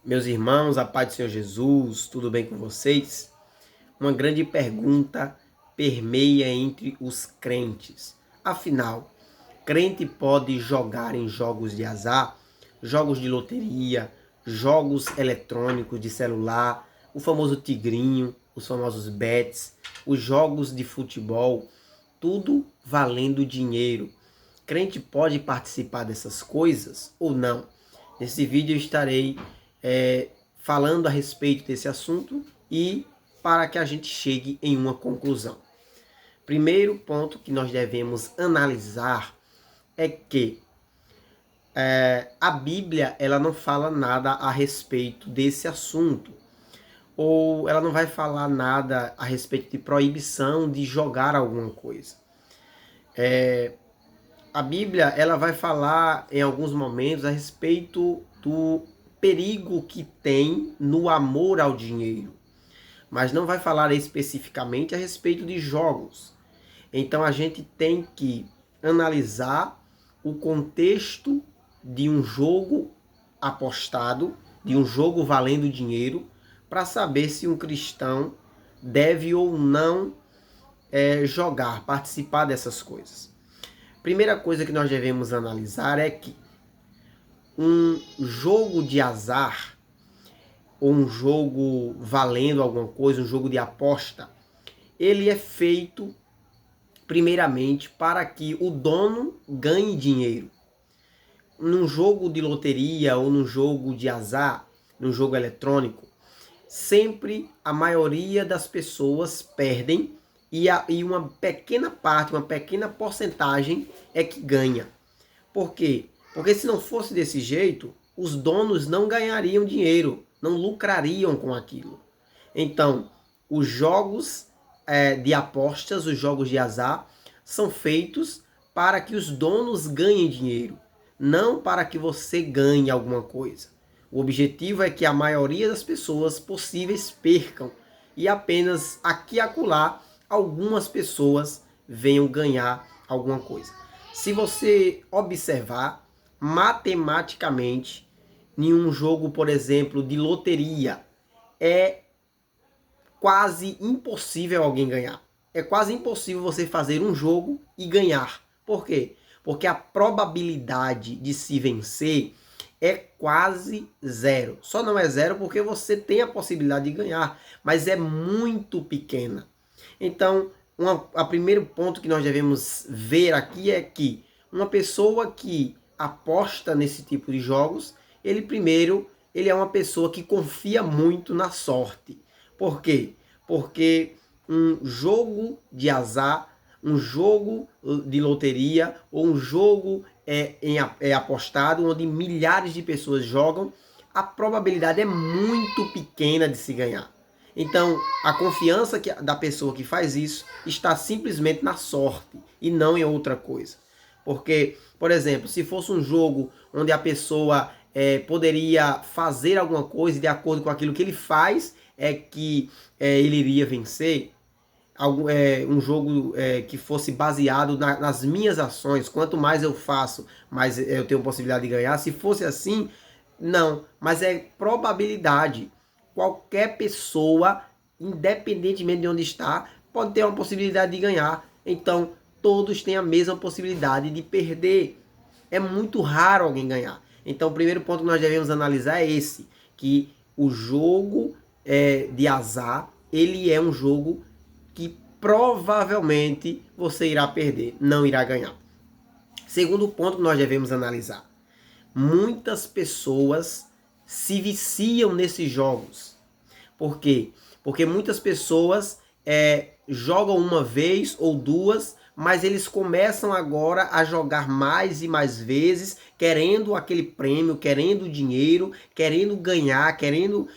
Meus irmãos, a paz do Senhor Jesus, tudo bem com vocês? Uma grande pergunta permeia entre os crentes. Afinal, crente pode jogar em jogos de azar, jogos de loteria, jogos eletrônicos de celular, o famoso tigrinho, os famosos bets, os jogos de futebol, tudo valendo dinheiro. Crente pode participar dessas coisas ou não? Nesse vídeo eu estarei falando a respeito desse assunto e para que a gente chegue em uma conclusão. Primeiro ponto que nós devemos analisar é que a Bíblia ela não fala nada a respeito desse assunto, ou ela não vai falar nada a respeito de proibição de jogar alguma coisa. A Bíblia ela vai falar em alguns momentos a respeito do perigo que tem no amor ao dinheiro, mas não vai falar especificamente a respeito de jogos. Então a gente tem que analisar o contexto de um jogo apostado, de um jogo valendo dinheiro, para saber se um cristão deve ou não jogar, participar dessas coisas. Primeira coisa que nós devemos analisar é que um jogo de azar, ou um jogo valendo alguma coisa, um jogo de aposta, ele é feito primeiramente para que o dono ganhe dinheiro. Num jogo de loteria ou num jogo de azar, num jogo eletrônico, sempre a maioria das pessoas perdem e uma pequena parte, uma pequena porcentagem é que ganha. Por quê? Porque se não fosse desse jeito, os donos não ganhariam dinheiro, não lucrariam com aquilo. Então, os jogos de apostas, os jogos de azar, são feitos para que os donos ganhem dinheiro, não para que você ganhe alguma coisa. O objetivo é que a maioria das pessoas possíveis percam e apenas aqui e acolá algumas pessoas venham ganhar alguma coisa. Se você observar matematicamente, em um jogo, por exemplo, de loteria, é quase impossível alguém ganhar. É quase impossível você fazer um jogo e ganhar. Por quê? Porque a probabilidade de se vencer é quase zero. Só não é zero porque você tem a possibilidade de ganhar, mas é muito pequena. Então, o primeiro ponto que nós devemos ver aqui é que uma pessoa que aposta nesse tipo de jogos, ele é uma pessoa que confia muito na sorte. Por quê? Porque um jogo de azar, um jogo de loteria ou um jogo apostado onde milhares de pessoas jogam, a probabilidade é muito pequena de se ganhar. Então, a confiança da pessoa que faz isso está simplesmente na sorte e não em outra coisa. Porque, por exemplo, se fosse um jogo onde a pessoa poderia fazer alguma coisa de acordo com aquilo que ele faz, ele iria vencer, um jogo que fosse baseado nas minhas ações, quanto mais eu faço, mais eu tenho possibilidade de ganhar. Se fosse assim, não, mas é probabilidade. Qualquer pessoa, independentemente de onde está, pode ter uma possibilidade de ganhar. Então, todos têm a mesma possibilidade de perder. É muito raro alguém ganhar. Então, o primeiro ponto que nós devemos analisar é esse, que o jogo de azar, ele é um jogo que provavelmente você irá perder, não irá ganhar. Segundo ponto que nós devemos analisar, muitas pessoas se viciam nesses jogos. Por quê? Porque muitas pessoas jogam uma vez ou duas, mas eles começam agora a jogar mais e mais vezes, querendo aquele prêmio, querendo dinheiro, querendo ganhar, querendo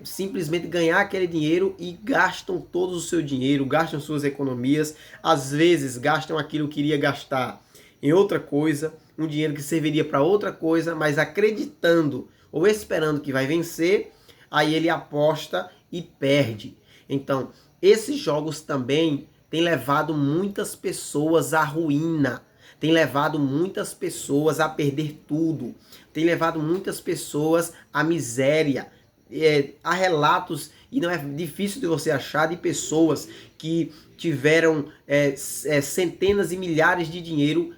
simplesmente ganhar aquele dinheiro e gastam todo o seu dinheiro, gastam suas economias, às vezes gastam aquilo que iria gastar em outra coisa, um dinheiro que serviria para outra coisa, mas acreditando ou esperando que vai vencer, aí ele aposta e perde. Então, esses jogos também têm levado muitas pessoas à ruína, tem levado muitas pessoas a perder tudo, tem levado muitas pessoas à miséria. Há relatos, e não é difícil de você achar, de pessoas que tiveram centenas e milhares de dinheiro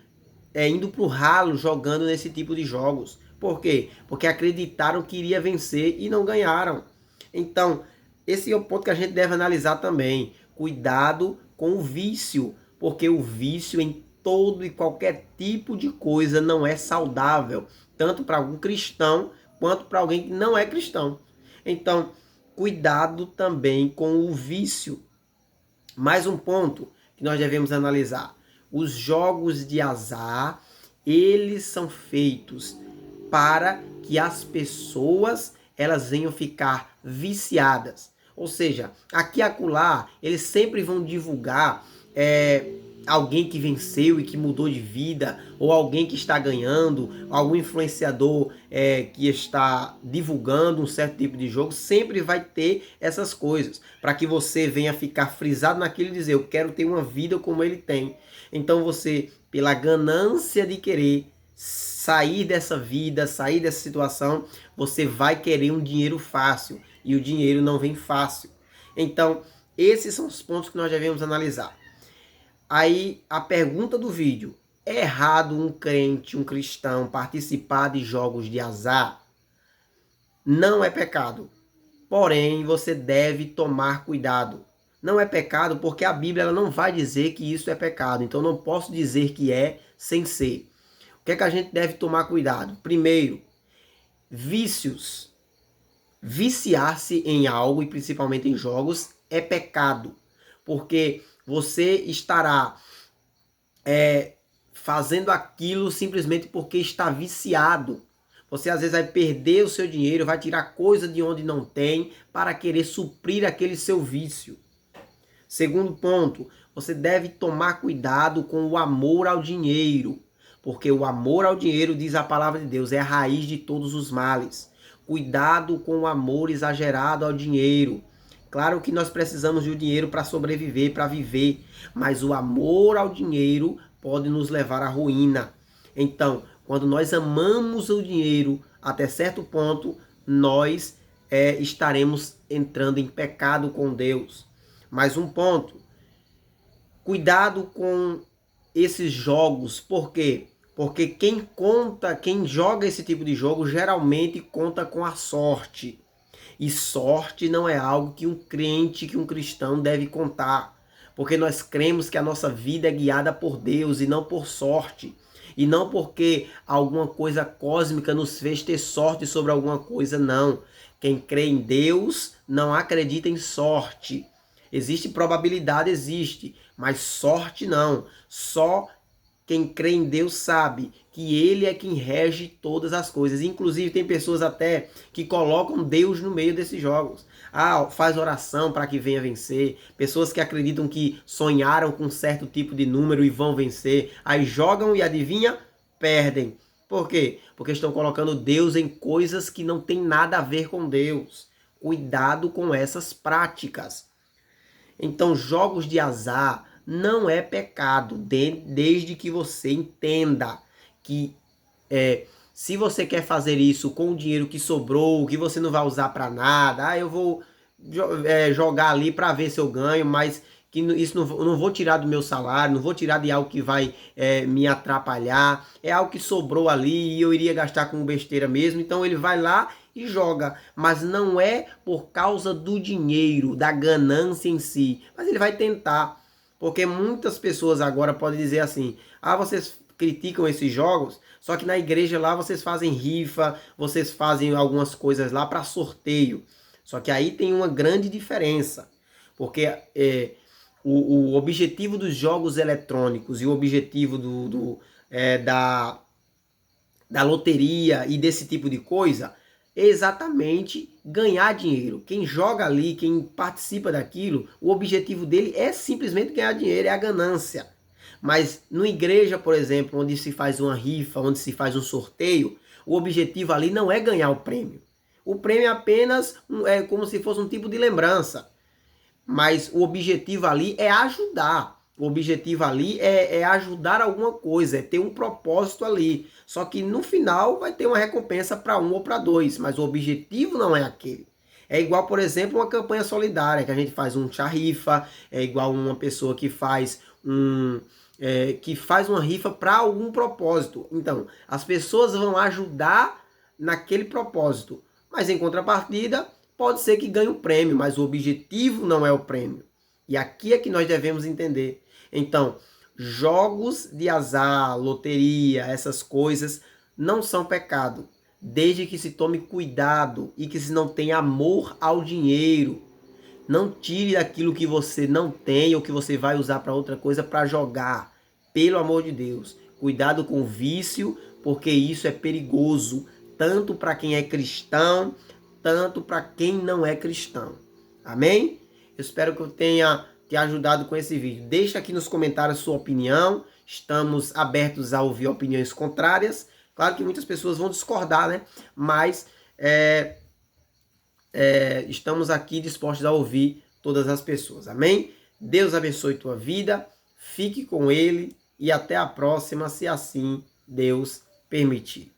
indo para o ralo jogando nesse tipo de jogos. Por quê? Porque acreditaram que iria vencer e não ganharam. Então, esse é o ponto que a gente deve analisar também. Cuidado com o vício, porque o vício em todo e qualquer tipo de coisa não é saudável, tanto para algum cristão quanto para alguém que não é cristão. Então, cuidado também com o vício. Mais um ponto que nós devemos analisar. Os jogos de azar, eles são feitos para que as pessoas elas venham ficar viciadas. Ou seja, aqui e acolá, eles sempre vão divulgar alguém que venceu e que mudou de vida, ou alguém que está ganhando, algum influenciador que está divulgando um certo tipo de jogo, sempre vai ter essas coisas, para que você venha ficar frisado naquilo e dizer, eu quero ter uma vida como ele tem. Então você, pela ganância de querer sair dessa vida, sair dessa situação, você vai querer um dinheiro fácil, e o dinheiro não vem fácil. Então, esses são os pontos que nós devemos analisar. Aí, a pergunta do vídeo: é errado um crente, um cristão, participar de jogos de azar? Não é pecado. Porém, você deve tomar cuidado. Não é pecado porque a Bíblia ela não vai dizer que isso é pecado. Então, não posso dizer que é sem ser. O que é que a gente deve tomar cuidado? Primeiro, vícios. Viciar-se em algo, e principalmente em jogos, é pecado. Porque você estará fazendo aquilo simplesmente porque está viciado. Você às vezes vai perder o seu dinheiro, vai tirar coisa de onde não tem para querer suprir aquele seu vício. Segundo ponto, você deve tomar cuidado com o amor ao dinheiro. Porque o amor ao dinheiro, diz a palavra de Deus, é a raiz de todos os males. Cuidado com o amor exagerado ao dinheiro. Claro que nós precisamos do dinheiro para sobreviver, para viver, mas o amor ao dinheiro pode nos levar à ruína. Então, quando nós amamos o dinheiro até certo ponto, nós estaremos entrando em pecado com Deus. Mais um ponto, cuidado com esses jogos, por quê? Porque quem joga esse tipo de jogo geralmente conta com a sorte. E sorte não é algo que um crente, que um cristão deve contar. Porque nós cremos que a nossa vida é guiada por Deus e não por sorte. E não porque alguma coisa cósmica nos fez ter sorte sobre alguma coisa, não. Quem crê em Deus não acredita em sorte. Existe probabilidade, existe, mas sorte não. Só quem crê em Deus sabe que Ele é quem rege todas as coisas. Inclusive tem pessoas até que colocam Deus no meio desses jogos. Faz oração para que venha vencer. Pessoas que acreditam que sonharam com um certo tipo de número e vão vencer. Aí jogam e adivinha? Perdem. Por quê? Porque estão colocando Deus em coisas que não tem nada a ver com Deus. Cuidado com essas práticas. Então, jogos de azar não é pecado, desde que você entenda que se você quer fazer isso com o dinheiro que sobrou, que você não vai usar para nada, eu vou jogar ali para ver se eu ganho, mas que isso não vou tirar do meu salário, não vou tirar de algo que vai me atrapalhar, é algo que sobrou ali e eu iria gastar com besteira mesmo, então ele vai lá e joga, mas não é por causa do dinheiro, da ganância em si, mas ele vai tentar, porque muitas pessoas agora podem dizer assim, vocês criticam esses jogos, só que na igreja lá vocês fazem rifa, vocês fazem algumas coisas lá para sorteio, só que aí tem uma grande diferença, porque o objetivo dos jogos eletrônicos e o objetivo da loteria e desse tipo de coisa é exatamente ganhar dinheiro. Quem joga ali, quem participa daquilo, o objetivo dele é simplesmente ganhar dinheiro, é a ganância. Mas na igreja, por exemplo, onde se faz uma rifa, onde se faz um sorteio, o objetivo ali não é ganhar o prêmio. O prêmio é apenas como se fosse um tipo de lembrança. Mas o objetivo ali é ajudar. O objetivo ali é ajudar alguma coisa, é ter um propósito ali. Só que no final vai ter uma recompensa para um ou para dois, mas o objetivo não é aquele. É igual, por exemplo, uma campanha solidária, que a gente faz um chá-rifa, é igual uma pessoa que faz uma rifa para algum propósito. Então, as pessoas vão ajudar naquele propósito, mas em contrapartida, pode ser que ganhe um prêmio, mas o objetivo não é o prêmio. E aqui é que nós devemos entender. Então, jogos de azar, loteria, essas coisas não são pecado, desde que se tome cuidado e que se não tenha amor ao dinheiro. Não tire aquilo que você não tem ou que você vai usar para outra coisa para jogar. Pelo amor de Deus, cuidado com o vício, porque isso é perigoso, tanto para quem é cristão, tanto para quem não é cristão. Amém? Eu espero que eu tenha te ajudado com esse vídeo. Deixa aqui nos comentários sua opinião. Estamos abertos a ouvir opiniões contrárias. Claro que muitas pessoas vão discordar, né? Mas estamos aqui dispostos a ouvir todas as pessoas. Amém? Deus abençoe tua vida. Fique com Ele e até a próxima, se assim Deus permitir.